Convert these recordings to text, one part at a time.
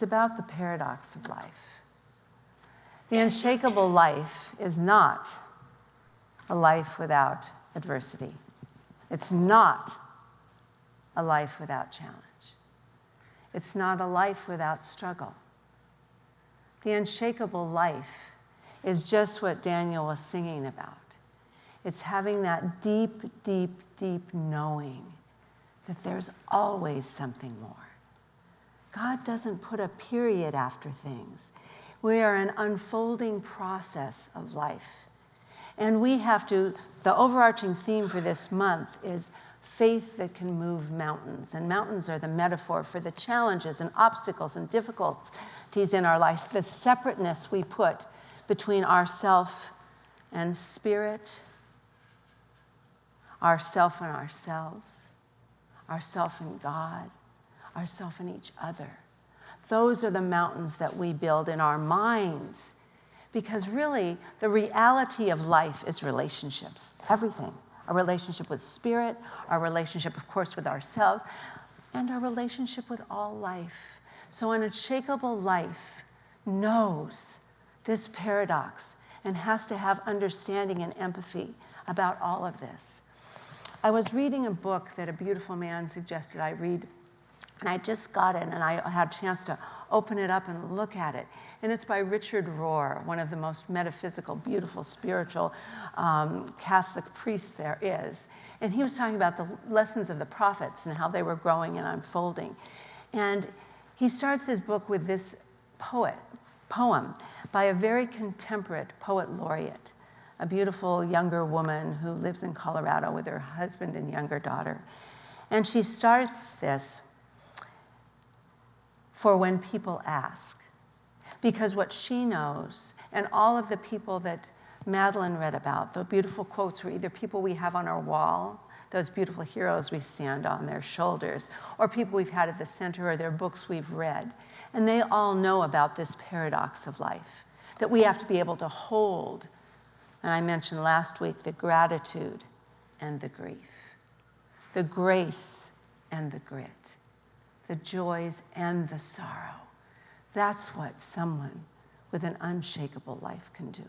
It's about the paradox of life. The unshakable life is not a life without adversity. It's not a life without challenge. It's not a life without struggle. The unshakable life is just what Daniel was singing about. It's having that deep, deep, deep knowing that there's always something more. God doesn't put a period after things. We are an unfolding process of life. And we have to, the overarching theme for this month is faith that can move mountains. And mountains are the metaphor for the challenges and obstacles and difficulties in our lives, the separateness we put between ourself and spirit, ourself and ourselves, ourself and God, ourself and each other. Those are the mountains that we build in our minds, because really the reality of life is relationships, everything. Our relationship with spirit, our relationship, of course, with ourselves, and our relationship with all life. So an unshakable life knows this paradox and has to have understanding and empathy about all of this. I was reading a book that a beautiful man suggested I read, and I just got it, and I had a chance to open it up and look at it. And it's by Richard Rohr, one of the most metaphysical, beautiful, spiritual Catholic priests there is. And he was talking about the lessons of the prophets and how they were growing and unfolding. And he starts his book with this poem by a very contemporate poet laureate, a beautiful younger woman who lives in Colorado with her husband and younger daughter. And she starts this, for when people ask. Because what she knows, and all of the people that Madeline read about, the beautiful quotes were either people we have on our wall, those beautiful heroes we stand on their shoulders, or people we've had at the center, or their books we've read. And they all know about this paradox of life, that we have to be able to hold. And I mentioned last week the gratitude and the grief, the grace and the grit, the joys and the sorrow. That's what someone with an unshakable life can do.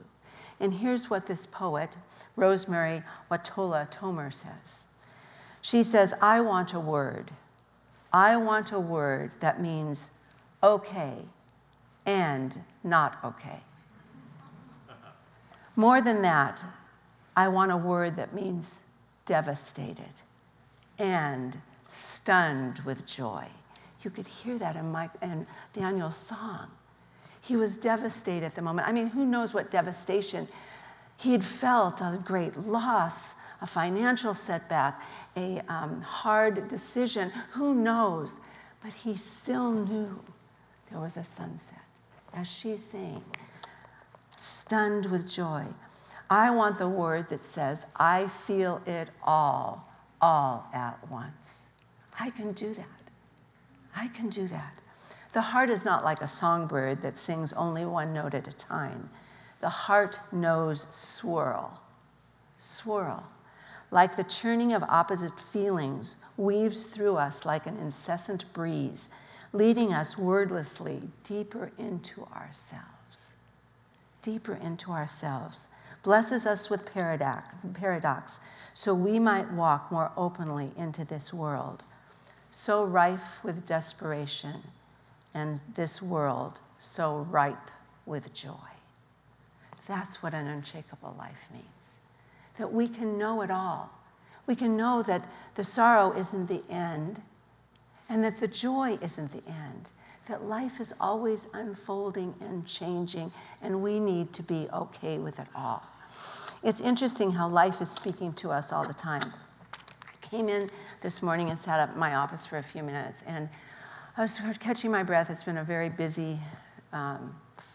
And here's what this poet, Rosemary Watola Tomer, says. She says, I want a word. I want a word that means okay and not okay. More than that, I want a word that means devastated and stunned with joy. You could hear that in Daniel's song. He was devastated at the moment. I mean, who knows what devastation? He'd felt a great loss, a financial setback, a hard decision. Who knows? But he still knew there was a sunset. As she's saying, stunned with joy. I want the word that says, I feel it all at once. I can do that. I can do that. The heart is not like a songbird that sings only one note at a time. The heart knows swirl. Swirl. Like the churning of opposite feelings weaves through us like an incessant breeze, leading us wordlessly deeper into ourselves. Deeper into ourselves. Blesses us with paradox, so we might walk more openly into this world, so rife with desperation, and this world so ripe with joy. That's what an unshakable life means. That we can know it all. We can know that the sorrow isn't the end, and that the joy isn't the end. That life is always unfolding and changing, and we need to be okay with it all. It's interesting how life is speaking to us all the time. I came in this morning and sat up in my office for a few minutes, and I was sort of catching my breath. It's been a very busy,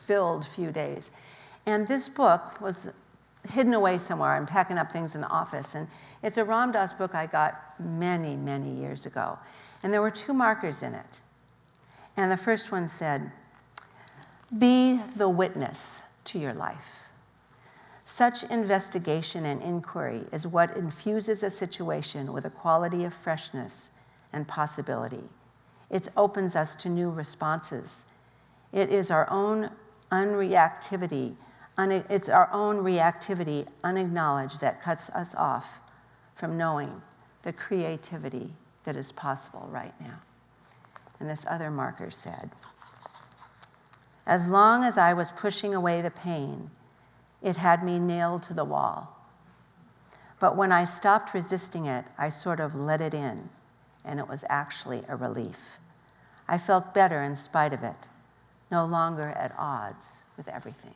filled few days. And this book was hidden away somewhere. I'm packing up things in the office, and it's a Ram Dass book I got many, many years ago. And there were 2 markers in it. And the first one said, be the witness to your life. Such investigation and inquiry is what infuses a situation with a quality of freshness and possibility. It opens us to new responses It is our own unreactivity. It's our own reactivity, unacknowledged, that cuts us off from knowing the creativity that is possible right now. And this other marker said, as long as I was pushing away the pain, it had me nailed to the wall. But when I stopped resisting it, I sort of let it in, and it was actually a relief. I felt better in spite of it, no longer at odds with everything.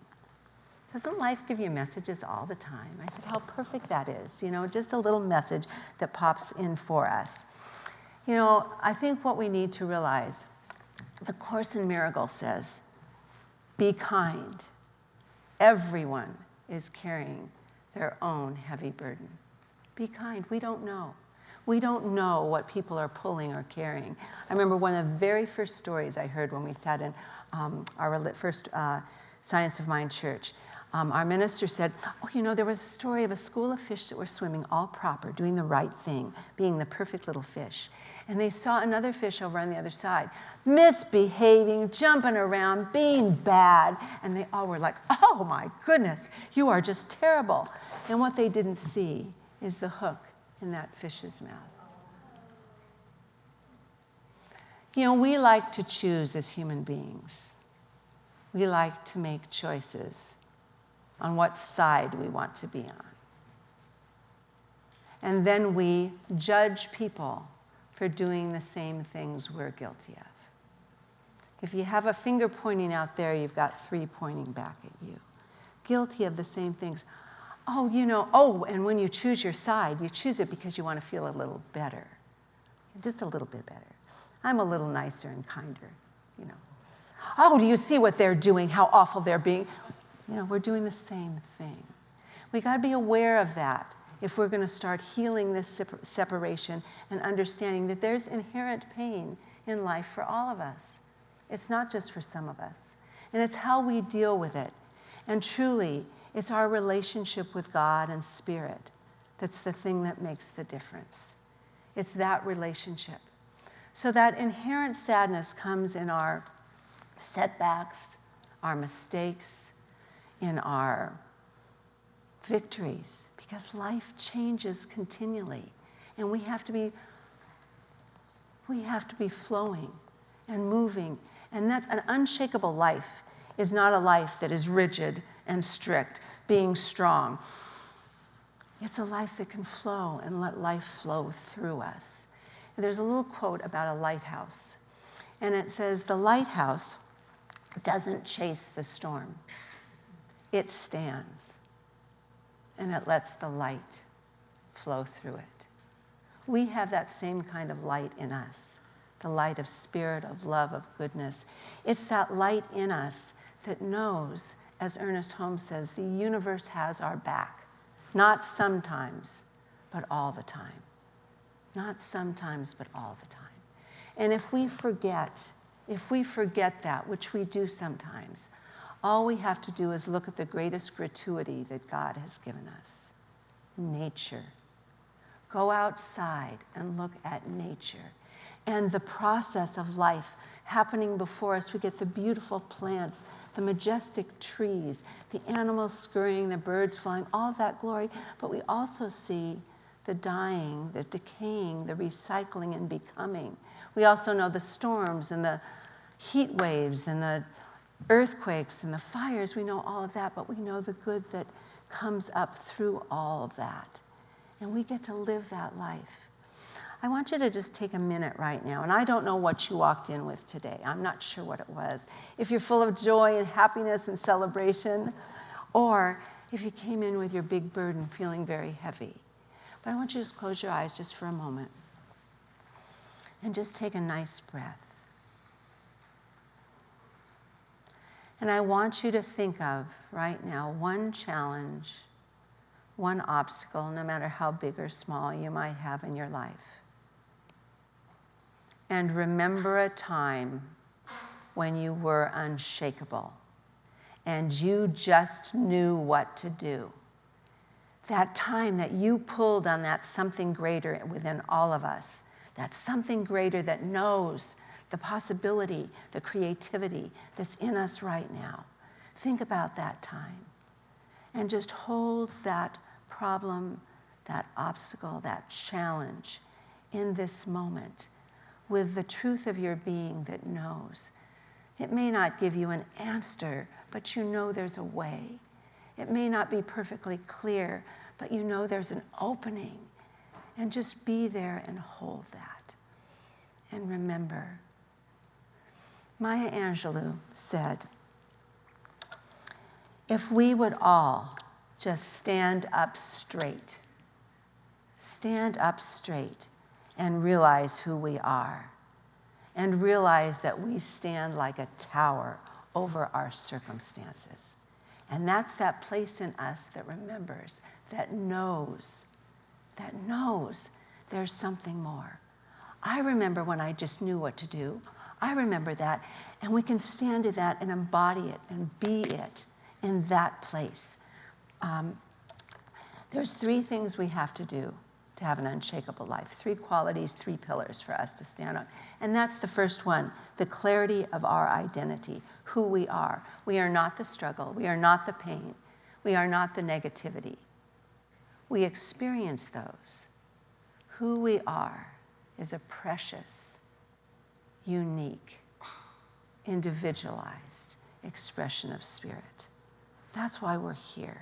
Doesn't life give you messages all the time? I said, how perfect that is. Just a little message that pops in for us. I think what we need to realize, the Course in Miracles says, be kind. Everyone is carrying their own heavy burden. Be kind. We don't know. We don't know what people are pulling or carrying. I remember one of the very first stories I heard when we sat in our first Science of Mind church. Our minister said, there was a story of a school of fish that were swimming all proper, doing the right thing, being the perfect little fish. And they saw another fish over on the other side, misbehaving, jumping around, being bad. And they all were like, oh my goodness, you are just terrible. And what they didn't see is the hook in that fish's mouth. We like to choose as human beings. We like to make choices on what side we want to be on. And then we judge people for doing the same things we're guilty of. If you have a finger pointing out there, you've got 3 pointing back at you. Guilty of the same things. And when you choose your side, you choose it because you want to feel a little better. Just a little bit better. I'm a little nicer and kinder, Oh, do you see what they're doing, how awful they're being? We're doing the same thing. We got to be aware of that if we're going to start healing this separation and understanding that there's inherent pain in life for all of us. It's not just for some of us. And it's how we deal with it. And truly, it's our relationship with God and Spirit that's the thing that makes the difference. It's that relationship. So that inherent sadness comes in our setbacks, our mistakes, in our victories, because life changes continually, and we have to be flowing and moving. And that's an unshakable life is not a life that is rigid and strict, being strong. It's a life that can flow and let life flow through us. And there's a little quote about a lighthouse, and it says, the lighthouse doesn't chase the storm. It stands, and it lets the light flow through it. We have that same kind of light in us, the light of spirit, of love, of goodness. It's that light in us that knows, as Ernest Holmes says, the universe has our back, not sometimes, but all the time. Not sometimes, but all the time. And if we forget that, which we do sometimes, all we have to do is look at the greatest gratuity that God has given us, nature. Go outside and look at nature. And the process of life happening before us, we get the beautiful plants, the majestic trees, the animals scurrying, the birds flying, all of that glory. But we also see the dying, the decaying, the recycling and becoming. We also know the storms and the heat waves and the earthquakes and the fires. We know all of that, but we know the good that comes up through all of that. And we get to live that life. I want you to just take a minute right now, and I don't know what you walked in with today. I'm not sure what it was. If you're full of joy and happiness and celebration, or if you came in with your big burden feeling very heavy. But I want you to just close your eyes just for a moment and just take a nice breath. And I want you to think of, right now, one challenge, one obstacle, no matter how big or small you might have in your life. And remember a time when you were unshakable and you just knew what to do. That time that you pulled on that something greater within all of us, that something greater that knows the possibility, the creativity that's in us right now. Think about that time and just hold that problem, that obstacle, that challenge in this moment with the truth of your being that knows. It may not give you an answer, but you know there's a way. It may not be perfectly clear, but you know there's an opening. And just be there and hold that. And remember, Maya Angelou said, if we would all just stand up straight and realize who we are, and realize that we stand like a tower over our circumstances. And that's that place in us that remembers, that knows there's something more. I remember when I just knew what to do. I remember that, and we can stand to that and embody it and be it in that place. There's 3 things we have to do to have an unshakable life. 3 qualities, 3 pillars for us to stand on. And that's the first one, the clarity of our identity, who we are. We are not the struggle. We are not the pain. We are not the negativity. We experience those. Who we are is a precious, unique, individualized expression of spirit. That's why we're here.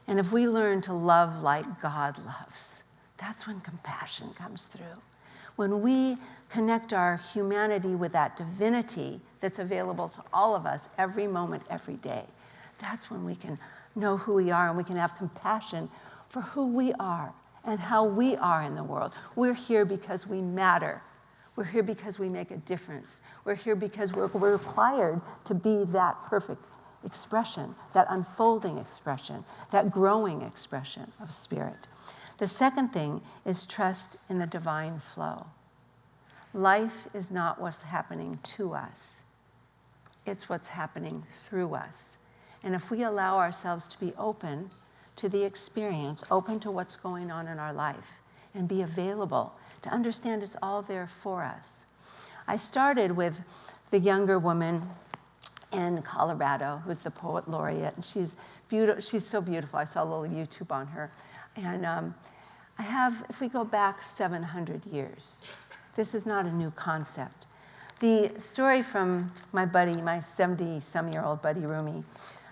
And if we learn to love like God loves, that's when compassion comes through. When we connect our humanity with that divinity that's available to all of us every moment, every day, that's when we can know who we are and we can have compassion for who we are and how we are in the world. We're here because we matter. We're here because we make a difference. We're here because we're required to be that perfect expression, that unfolding expression, that growing expression of spirit. The second thing is trust in the divine flow. Life is not what's happening to us. It's what's happening through us. And if we allow ourselves to be open to the experience, open to what's going on in our life, and be available to understand it's all there for us. I started with the younger woman in Colorado, who's the poet laureate, and she's beautiful. She's so beautiful. I saw a little YouTube on her. And I have, if we go back 700 years, this is not a new concept. The story from my buddy, my 70-some-year-old buddy Rumi,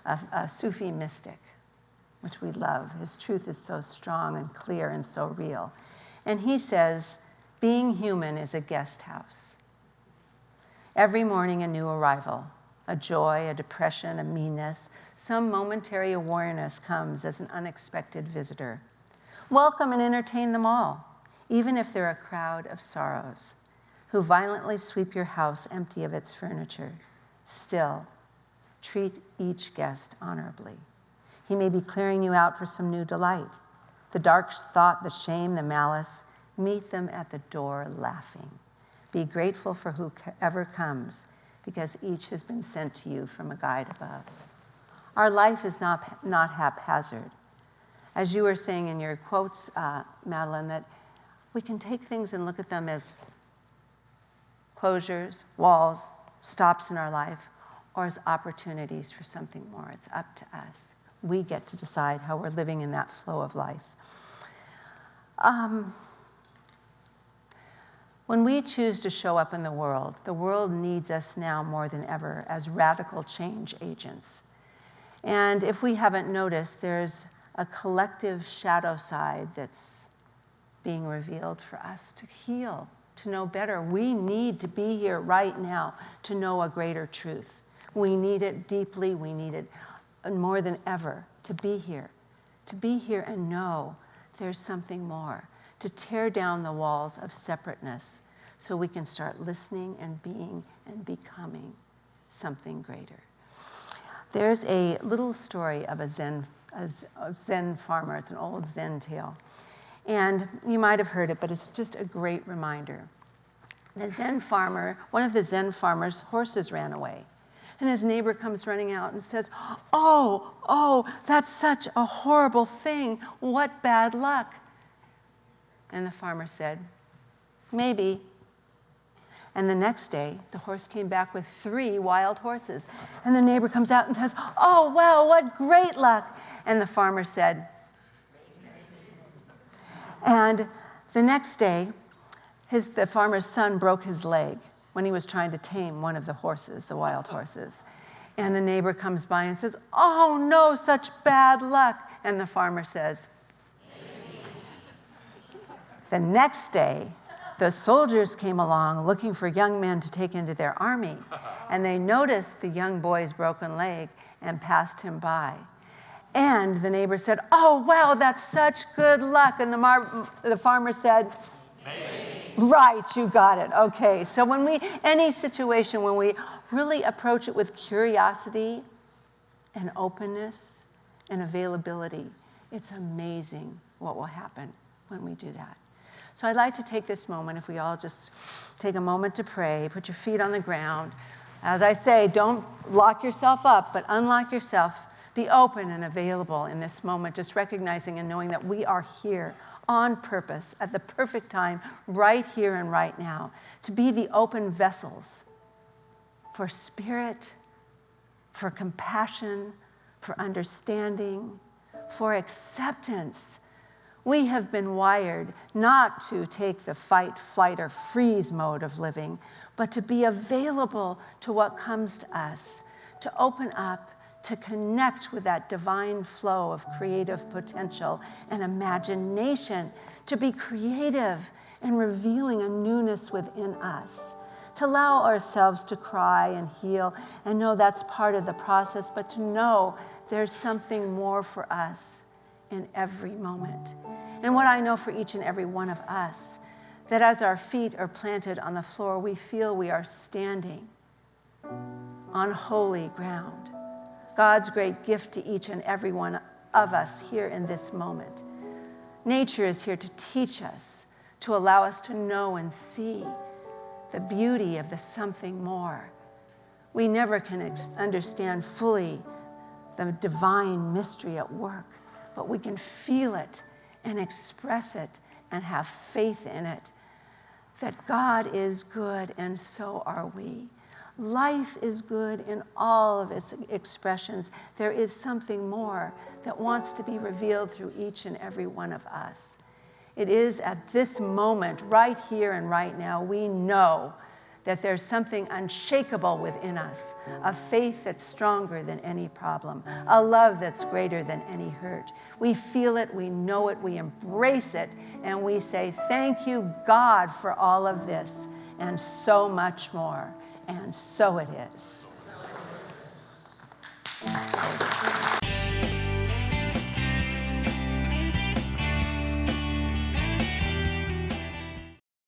a Sufi mystic, which we love. His truth is so strong and clear and so real. And he says, being human is a guest house. Every morning a new arrival, a joy, a depression, a meanness, some momentary awareness comes as an unexpected visitor. Welcome and entertain them all, even if they're a crowd of sorrows, who violently sweep your house empty of its furniture. Still, treat each guest honorably. He may be clearing you out for some new delight. The dark thought, the shame, the malice, meet them at the door laughing. Be grateful for whoever comes, because each has been sent to you from a guide above. Our life is not haphazard. As you were saying in your quotes, Madeline, that we can take things and look at them as closures, walls, stops in our life, or as opportunities for something more. It's up to us. We get to decide how we're living in that flow of life. When we choose to show up in the world needs us now more than ever as radical change agents. And if we haven't noticed, there's a collective shadow side that's being revealed for us to heal, to know better. We need to be here right now to know a greater truth. We need it deeply. We need it more than ever to be here and know there's something more, to tear down the walls of separateness so we can start listening and being and becoming something greater. There's a little story of a Zen farmer. It's an old Zen tale. And you might have heard it, but it's just a great reminder. The Zen farmer, one of the Zen farmer's horses ran away. And his neighbor comes running out and says, oh, that's such a horrible thing. What bad luck. And the farmer said, maybe. And the next day, the horse came back with 3 wild horses. And the neighbor comes out and says, "Oh, wow, what great luck." And the farmer said, and the next day, the farmer's son broke his leg when he was trying to tame one of the horses, the wild horses. And the neighbor comes by and says, "Oh, no, such bad luck." And the farmer says, the next day, the soldiers came along looking for young men to take into their army, and they noticed the young boy's broken leg and passed him by. And the neighbor said, "Oh, wow, that's such good luck." And the farmer said, "Maybe." Right, you got it. Okay, so any situation, when we really approach it with curiosity and openness and availability, it's amazing what will happen when we do that. So I'd like to take this moment, if we all just take a moment to pray, put your feet on the ground. As I say, don't lock yourself up, but unlock yourself. Be open and available in this moment, just recognizing and knowing that we are here on purpose at the perfect time, right here and right now, to be the open vessels for spirit, for compassion, for understanding, for acceptance. We have been wired not to take the fight, flight, or freeze mode of living, but to be available to what comes to us, to open up, to connect with that divine flow of creative potential and imagination, to be creative and revealing a newness within us, to allow ourselves to cry and heal and know that's part of the process, but to know there's something more for us in every moment. And what I know for each and every one of us, that as our feet are planted on the floor, we feel we are standing on holy ground. God's great gift to each and every one of us here in this moment. Nature is here to teach us, to allow us to know and see the beauty of the something more. We never can understand fully the divine mystery at work, but we can feel it and express it and have faith in it, that God is good and so are we. Life is good in all of its expressions. There is something more that wants to be revealed through each and every one of us. It is at this moment, right here and right now, we know that there's something unshakable within us, a faith that's stronger than any problem, a love that's greater than any hurt. We feel it, we know it, we embrace it, and we say, "Thank you, God, for all of this, and so much more." And so it is. And so it is.